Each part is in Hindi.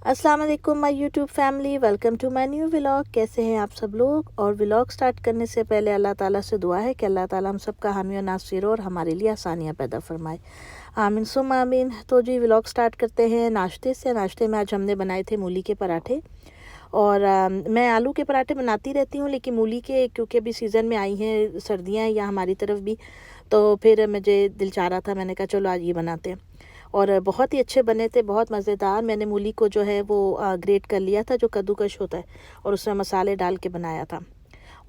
अस्सलाम वालेकुम my YouTube family, welcome to my new vlog. कैसे हैं आप सब लोग। और व्लॉग स्टार्ट करने से पहले अल्लाह ताला से दुआ है कि अल्लाह ताला हम सब का हामी और नासिर और हमारे लिए आसानियाँ पैदा फरमाए। आमीन सुम आमीन। तो जी व्लॉग स्टार्ट करते हैं नाश्ते से। नाश्ते में आज हमने बनाए थे मूली के पराठे। और मैं आलू के पराठे बनाती रहती हूँ, लेकिन मूली के क्योंकि अभी सीज़न में आई हैं सर्दियाँ या हमारी तरफ भी, तो फिर मुझे दिल चाह रहा था, मैंने कहा चलो आज ये बनाते हैं। और बहुत ही अच्छे बने थे, बहुत मज़ेदार। मैंने मूली को जो है वो ग्रेट कर लिया था, जो कद्दूकश होता है, और उसमें मसाले डाल के बनाया था।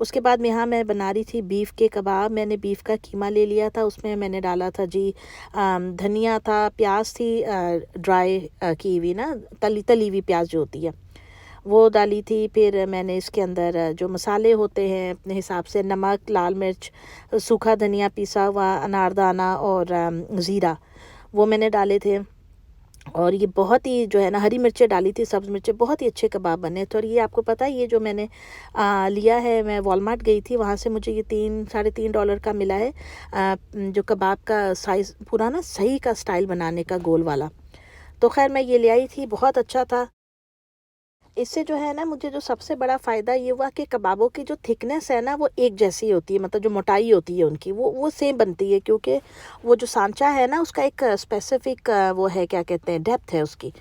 उसके बाद में यहाँ मैं बना रही थी बीफ़ के कबाब। मैंने बीफ़ का कीमा ले लिया था, उसमें मैंने डाला था जी धनिया था, प्याज थी ड्राई की हुई ना, तली हुई प्याज जो होती है वो डाली थी। फिर मैंने इसके अंदर जो मसाले होते हैं अपने हिसाब से, नमक, लाल मिर्च, सूखा धनिया पिसा हुआ, अनारदाना और ज़ीरा, वो मैंने डाले थे। और ये बहुत ही जो है ना, हरी मिर्चें डाली थी, सब्ज़ मिर्चें, बहुत ही अच्छे कबाब बने थे। और ये आपको पता है, ये जो मैंने लिया है, मैं वॉलमार्ट गई थी, वहाँ से मुझे ये $3-3.5 का मिला है। जो कबाब का साइज़ पूरा ना सही का स्टाइल बनाने का, गोल वाला। तो खैर मैं ये ले आई थी, बहुत अच्छा था। इससे जो है ना, मुझे जो सबसे बड़ा फ़ायदा ये हुआ कि कबाबों की जो थिकनेस है ना, वो एक जैसी होती है, मतलब जो मोटाई होती है उनकी, वो सेम बनती है, क्योंकि वो जो सांचा है ना, उसका एक स्पेसिफिक वो है, क्या कहते हैं, डेप्थ है उसकी।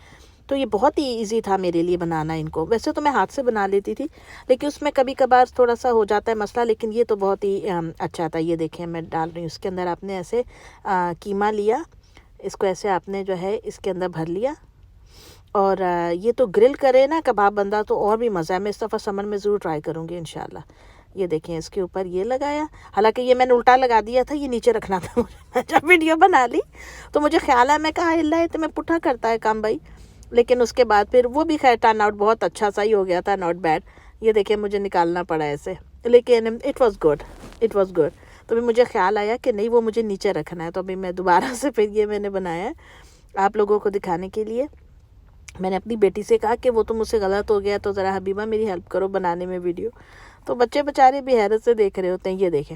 तो ये बहुत ही इजी था मेरे लिए बनाना इनको। वैसे तो मैं हाथ से बना लेती थी, लेकिन उसमें कभी कभार थोड़ा सा हो जाता है मसला, लेकिन ये तो बहुत ही अच्छा था। ये देखें, मैं डाल रही हूँ इसके अंदर। आपने ऐसे कीमा लिया, इसको ऐसे आपने जो है इसके अंदर भर लिया। और ये तो ग्रिल करे ना कबाब बंदा, तो और भी मज़ा है। मैं इस दफ़ा समर में ज़रूर ट्राई करूँगी इंशाल्लाह। ये देखें, इसके ऊपर ये लगाया, हालांकि ये मैंने उल्टा लगा दिया था, ये नीचे रखना था मुझे। मैं जब वीडियो बना ली तो मुझे ख्याल है, मैं कहा अल्लाह तो मैं पुट्ठा करता है काम भाई। लेकिन उसके बाद फिर वो भी खैर टर्न आउट बहुत अच्छा सा ही हो गया था, नॉट बैड। ये देखिए, मुझे निकालना पड़ा ऐसे, लेकिन it was good, it was good. तो फिर मुझे ख्याल आया कि नहीं, वो मुझे नीचे रखना है, तो अभी मैं दोबारा से फिर ये मैंने बनाया है आप लोगों को दिखाने के लिए। मैंने अपनी बेटी से कहा कि वो तो मुझसे गलत हो गया, तो ज़रा हबीबा मेरी हेल्प करो बनाने में वीडियो। तो बच्चे बेचारे भी हैरत से देख रहे होते हैं। ये देखें,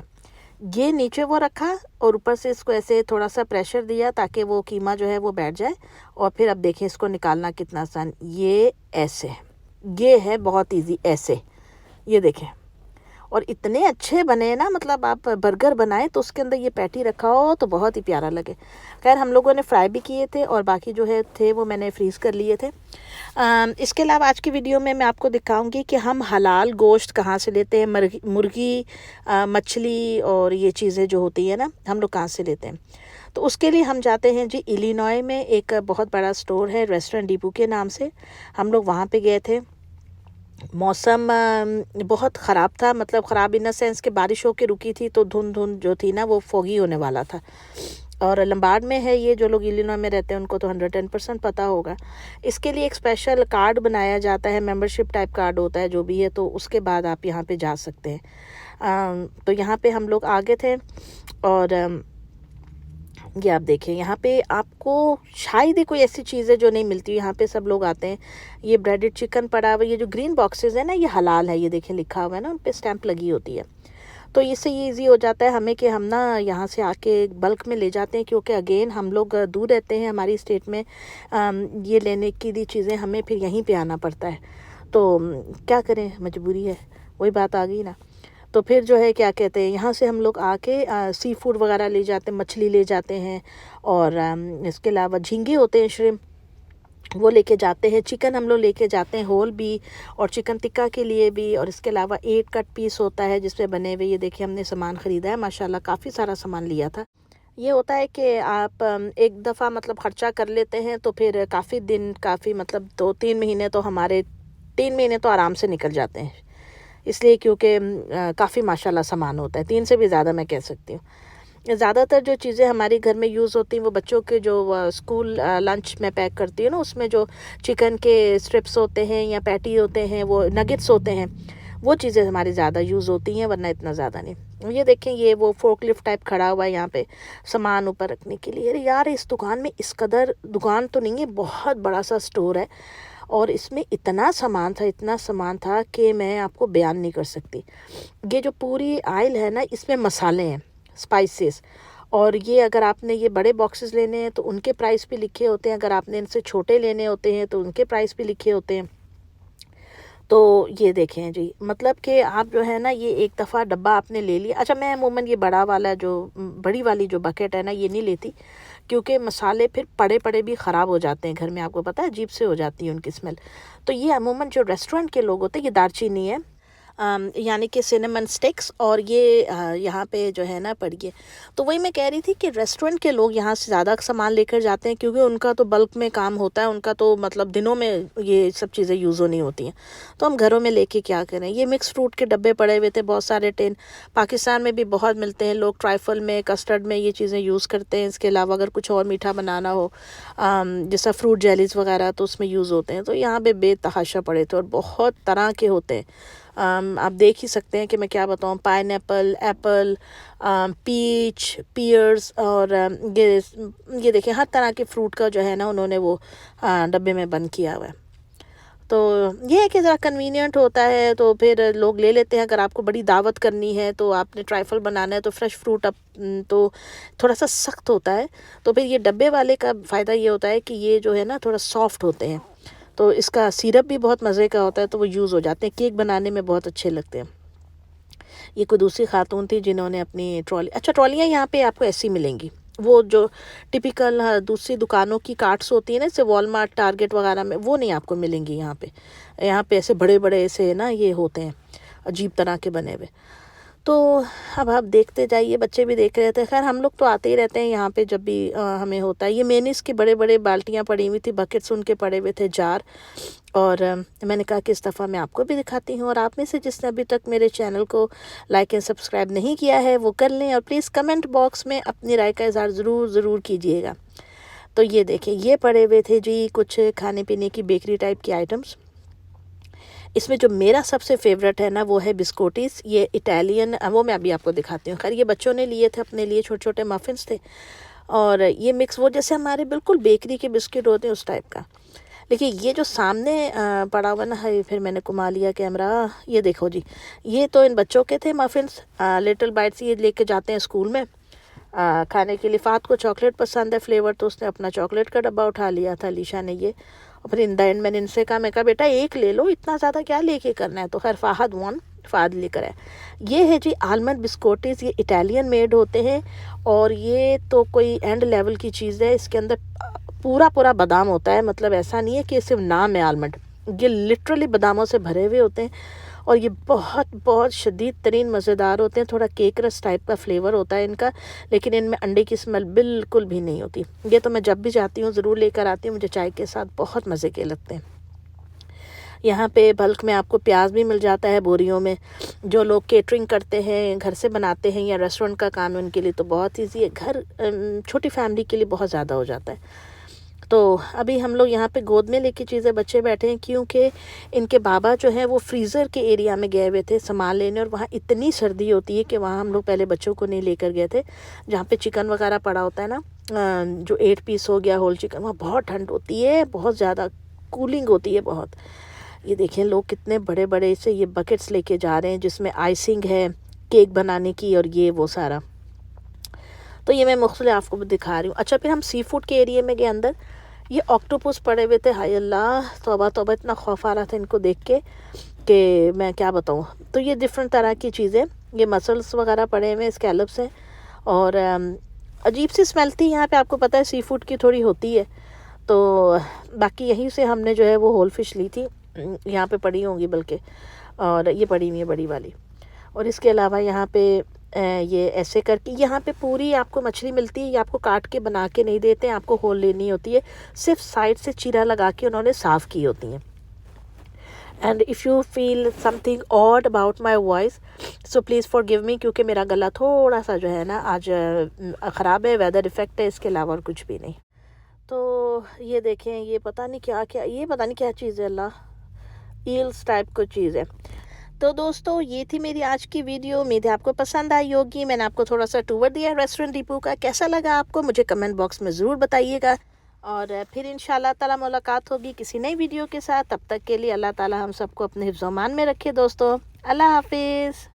ये नीचे वो रखा और ऊपर से इसको ऐसे थोड़ा सा प्रेशर दिया ताकि वो कीमा जो है वो बैठ जाए। और फिर अब देखें, इसको निकालना कितना आसान। ये ऐसे, ये है बहुत ईजी ऐसे। ये देखें, और इतने अच्छे बने ना, मतलब आप बर्गर बनाए तो उसके अंदर ये पैटी रखा हो तो बहुत ही प्यारा लगे। खैर हम लोगों ने फ्राई भी किए थे, और बाकी जो है थे वो मैंने फ्रीज़ कर लिए थे। इसके अलावा आज की वीडियो में मैं आपको दिखाऊंगी कि हम हलाल गोश्त कहाँ से लेते हैं। मुर्गी, मछली और ये चीज़ें जो होती है ना, हम लोग कहाँ से लेते हैं। तो उसके लिए हम जाते हैं जी इलिनॉय में, एक बहुत बड़ा स्टोर है रेस्टोरेंट डिपो के नाम से। हम लोग वहाँ पे गए थे। मौसम बहुत ख़राब था, मतलब ख़राब इन द सेंस कि बारिश होकर रुकी थी, तो धुंध जो थी ना, वो फोगी होने वाला था। और लंबार्ड में है ये, जो लोग इलिनॉय में रहते हैं उनको तो 110% पता होगा। इसके लिए एक स्पेशल कार्ड बनाया जाता है, मेंबरशिप टाइप कार्ड होता है जो भी है, तो उसके बाद आप यहाँ पे जा सकते हैं। तो यहाँ पे हम लोग आगे थे। और ये आप देखें, यहाँ पे आपको शायद ही कोई ऐसी चीज़ है जो नहीं मिलती। यहाँ पे सब लोग आते हैं। ये ब्रेडेड चिकन पड़ा हुआ, ये जो ग्रीन बॉक्सेस है ना, ये हलाल है। ये देखें लिखा हुआ है ना, उन पे स्टैंप लगी होती है। तो इससे ये इजी हो जाता है हमें कि हम ना यहाँ से आके बल्क में ले जाते हैं, क्योंकि अगेन हम लोग दूर रहते हैं हमारी स्टेट में। ये लेने की दी चीज़ें हमें फिर यहीं पे आना पड़ता है, तो क्या करें, मजबूरी है, वही बात आ गई ना। तो फिर जो है, क्या कहते हैं, यहाँ से हम लोग आके सी फूड वगैरह ले जाते हैं, मछली ले जाते हैं। और इसके अलावा झींगे होते हैं, श्रिम्प, वो लेके जाते हैं। चिकन हम लोग लेके जाते हैं होल भी, और चिकन टिक्का के लिए भी। और इसके अलावा 8 कट पीस होता है जिसपे बने हुए। ये देखिए, हमने सामान ख़रीदा है, माशाल्लाह काफ़ी सारा सामान लिया था। ये होता है कि आप एक दफ़ा मतलब ख़र्चा कर लेते हैं, तो फिर काफ़ी दिन, काफ़ी मतलब 2-3 महीने तो हमारे, 3 महीने तो आराम से निकल जाते हैं। इसलिए क्योंकि काफ़ी माशाल्लाह सामान होता है, 3 से भी ज़्यादा मैं कह सकती हूँ। ज़्यादातर जो चीज़ें हमारे घर में यूज़ होती हैं, वो बच्चों के जो स्कूल लंच में पैक करती हूँ ना, उसमें जो चिकन के स्ट्रिप्स होते हैं या पैटी होते हैं, वो नगेट्स होते हैं, वो चीज़ें हमारी ज़्यादा यूज़ होती हैं, वरना इतना ज़्यादा नहीं। ये देखें, ये वो फोर्कलिफ्ट टाइप खड़ा हुआ है यहाँ पे सामान ऊपर रखने के लिए। अरे यार, इस दुकान में इस कदर, दुकान तो नहीं है, बहुत बड़ा सा स्टोर है, और इसमें इतना सामान था, इतना सामान था कि मैं आपको बयान नहीं कर सकती। ये जो पूरी आइल है ना, इसमें मसाले हैं, स्पाइसेस, और ये अगर आपने ये बड़े बॉक्सेस लेने हैं तो उनके प्राइस भी लिखे होते हैं, अगर आपने इनसे छोटे लेने होते हैं तो उनके प्राइस भी लिखे होते हैं। तो ये देखें जी, मतलब कि आप जो है ना ये एक दफ़ा डब्बा आपने ले लिया। अच्छा, मैं अमूमन ये बड़ा वाला जो बड़ी वाली जो बकेट है ना ये नहीं लेती, क्योंकि मसाले फिर पड़े पड़े भी ख़राब हो जाते हैं घर में, आपको पता है अजीब से हो जाती है उनकी स्मेल। तो ये अमूमन जो रेस्टोरेंट के लोग होते हैं, ये दालचीनी है, यानी कि सिनेमन स्टिक्स, और ये यहाँ पे जो है ना पड़िए। तो वही मैं कह रही थी कि रेस्टोरेंट के लोग यहाँ से ज़्यादा सामान लेकर जाते हैं, क्योंकि उनका तो बल्क में काम होता है, उनका तो मतलब दिनों में ये सब चीज़ें यूज़ होनी होती हैं। तो हम घरों में लेके क्या करें। ये मिक्स फ्रूट के डब्बे पड़े हुए थे, बहुत सारे टिन, पाकिस्तान में भी बहुत मिलते हैं, लोग ट्राइफल में, कस्टर्ड में ये चीज़ें यूज़ करते हैं। इसके अलावा अगर कुछ और मीठा बनाना हो, जैसा फ्रूट जेलीज़ वगैरह, तो उसमें यूज़ होते हैं। तो यहाँ पे बेतहाशा पड़े थे और बहुत तरह के होते हैं। आप देख ही सकते हैं कि मैं क्या बताऊँ, पाइनएप्पल, एप्पल, पीच, पियर्स, और ये देखिए हर तरह के फ्रूट का जो है ना उन्होंने वो डब्बे में बंद किया हुआ है। तो ये है कि ज़रा कन्वीनियंट होता है, तो फिर लोग ले लेते हैं। अगर आपको बड़ी दावत करनी है तो आपने ट्राइफल बनाना है तो फ्रेश फ्रूट अब तो थोड़ा सा सख्त होता है, तो फिर ये डब्बे वाले का फ़ायदा ये होता है कि ये जो है ना थोड़ा सॉफ्ट होते हैं, तो इसका सिरप भी बहुत मज़े का होता है, तो वो यूज़ हो जाते हैं, केक बनाने में बहुत अच्छे लगते हैं। ये कोई दूसरी खातून थी जिन्होंने अपनी ट्रॉली, अच्छा ट्रॉलियाँ यहाँ पे आपको ऐसी मिलेंगी, वो जो टिपिकल दूसरी दुकानों की कार्ट्स होती है ना, जैसे वॉलमार्ट, टारगेट वगैरह में, वो नहीं आपको मिलेंगी यहाँ पे। यहाँ पे ऐसे बड़े बड़े ऐसे ना ये होते हैं अजीब तरह के बने हुए। तो अब आप देखते जाइए, बच्चे भी देख रहे थे। खैर हम लोग तो आते ही रहते हैं यहाँ पे जब भी हमें होता है। ये मेयोनीज़ की बड़े बड़े बाल्टियाँ पड़ी हुई थी, बकेट्स उनके पड़े हुए थे, जार। और मैंने कहा कि इस दफ़ा मैं आपको भी दिखाती हूँ, और आप में से जिसने अभी तक मेरे चैनल को लाइक एंड सब्सक्राइब नहीं किया है वो कर लें, और प्लीज़ कमेंट बॉक्स में अपनी राय का इज़हार ज़रूर कीजिएगा। तो ये देखें, ये पड़े हुए थे जी कुछ खाने पीने की बेकरी टाइप की आइटम्स। इसमें जो मेरा सबसे फेवरेट है ना वो है बिस्कोटीज़, ये इटालियन, वो मैं अभी आपको दिखाती हूँ। खैर ये बच्चों ने लिए थे अपने लिए, छोटे छोटे मफ़िन्स थे, और ये मिक्स वो जैसे हमारे बिल्कुल बेकरी के बिस्किट होते हैं उस टाइप का। देखिए ये जो सामने पड़ा हुआ ना है, फिर मैंने घुमा लिया कैमरा, ये देखो जी, ये तो इन बच्चों के थे मफ़िन्स, लिटिल बाइट्स, ये लेके जाते हैं स्कूल में खाने के लिए। फ़ात को चॉकलेट पसंद है फ्लेवर, तो उसने अपना चॉकलेट का डब्बा उठा लिया था, लीशा ने ये। और फिर इन द एंड मैंने इनसे कहा, मैं कहा बेटा एक ले लो, इतना ज़्यादा क्या लेके करना है। तो खैर फ़ाद लेकर आए। ये है जी आलमंड बिस्कोटीज़, ये इटालियन मेड होते हैं, और ये तो कोई एंड लेवल की चीज़ है। इसके अंदर पूरा बादाम होता है, मतलब ऐसा नहीं है कि सिर्फ नाम है आलमंड, ये लिटरली बादामों से भरे हुए होते हैं, और ये बहुत शदीद तरीन मज़ेदार होते हैं। थोड़ा केक रस टाइप का फ्लेवर होता है इनका, लेकिन इनमें अंडे की स्मेल बिल्कुल भी नहीं होती। ये तो मैं जब भी जाती हूँ ज़रूर लेकर आती हूँ, मुझे चाय के साथ बहुत मज़े के लगते हैं। यहाँ पे बल्क में आपको प्याज भी मिल जाता है बोरियों में। जो लोग केटरिंग करते हैं, घर से बनाते हैं, या रेस्टोरेंट का काम है, उनके लिए तो बहुत ईजी है। घर छोटी फैमिली के लिए बहुत ज़्यादा हो जाता है। तो अभी हम लोग यहाँ पे गोद में लेके चीज़ें बच्चे बैठे हैं, क्योंकि इनके बाबा जो है वो फ्रीज़र के एरिया में गए हुए थे सामान लेने, और वहाँ इतनी सर्दी होती है कि वहाँ हम लोग पहले बच्चों को नहीं लेकर गए थे, जहाँ पे चिकन वगैरह पड़ा होता है ना, जो 8 पीस हो गया होल चिकन, वहाँ बहुत ठंड होती है, बहुत ज़्यादा कूलिंग होती है बहुत। ये देखें लोग कितने बड़े बड़े से ये बकेट्स लेके जा रहे हैं, जिसमें आइसिंग है केक बनाने की, और ये वो सारा। तो ये मैं मुख्तलिफ आपको दिखा रही हूँ। अच्छा, फिर हम सी फूड के एरिया में गए अंदर। ये ऑक्टोपस पड़े हुए थे, हाय अल्लाह, तौबा, इतना खौफ आ रहा था इनको देख के कि मैं क्या बताऊँ। तो ये डिफरेंट तरह की चीज़ें, ये मसल्स वगैरह पड़े हुए, स्कैलप्स हैं, और अजीब सी स्मेल थी। यहाँ पे आपको पता है सी फूड की थोड़ी होती है, तो बाकी यहीं से हमने जो है वो होल फिश ली थी, यहाँ पे पड़ी होंगी बल्कि, और ये पड़ी हुई है बड़ी वाली। और इसके अलावा यहाँ पे ये ऐसे करके यहाँ पे पूरी आपको मछली मिलती है, ये आपको काट के बना के नहीं देते हैं, आपको होल लेनी होती है, सिर्फ साइड से चीरा लगा के उन्होंने साफ़ की होती हैं। And if you feel something odd about my voice, so please forgive me, क्योंकि मेरा गला थोड़ा सा जो है ना आज ख़राब है, वेदर इफ़ेक्ट है, इसके अलावा और कुछ भी नहीं। तो ये देखें, ये पता नहीं क्या चीज़ है, अल्लाह, ईल्स टाइप को चीज़ है। तो दोस्तों ये थी मेरी आज की वीडियो, उम्मीद है आपको पसंद आई होगी। मैंने आपको थोड़ा सा टूर दिया रेस्टोरेंट दीपू का, कैसा लगा आपको मुझे कमेंट बॉक्स में ज़रूर बताइएगा, और फिर इंशाल्लाह ताला मुलाकात होगी किसी नई वीडियो के साथ। तब तक के लिए अल्लाह ताला हम सबको अपने हिफ्ज़-ओ-मान में रखे दोस्तों। अल्लाह हाफिज़।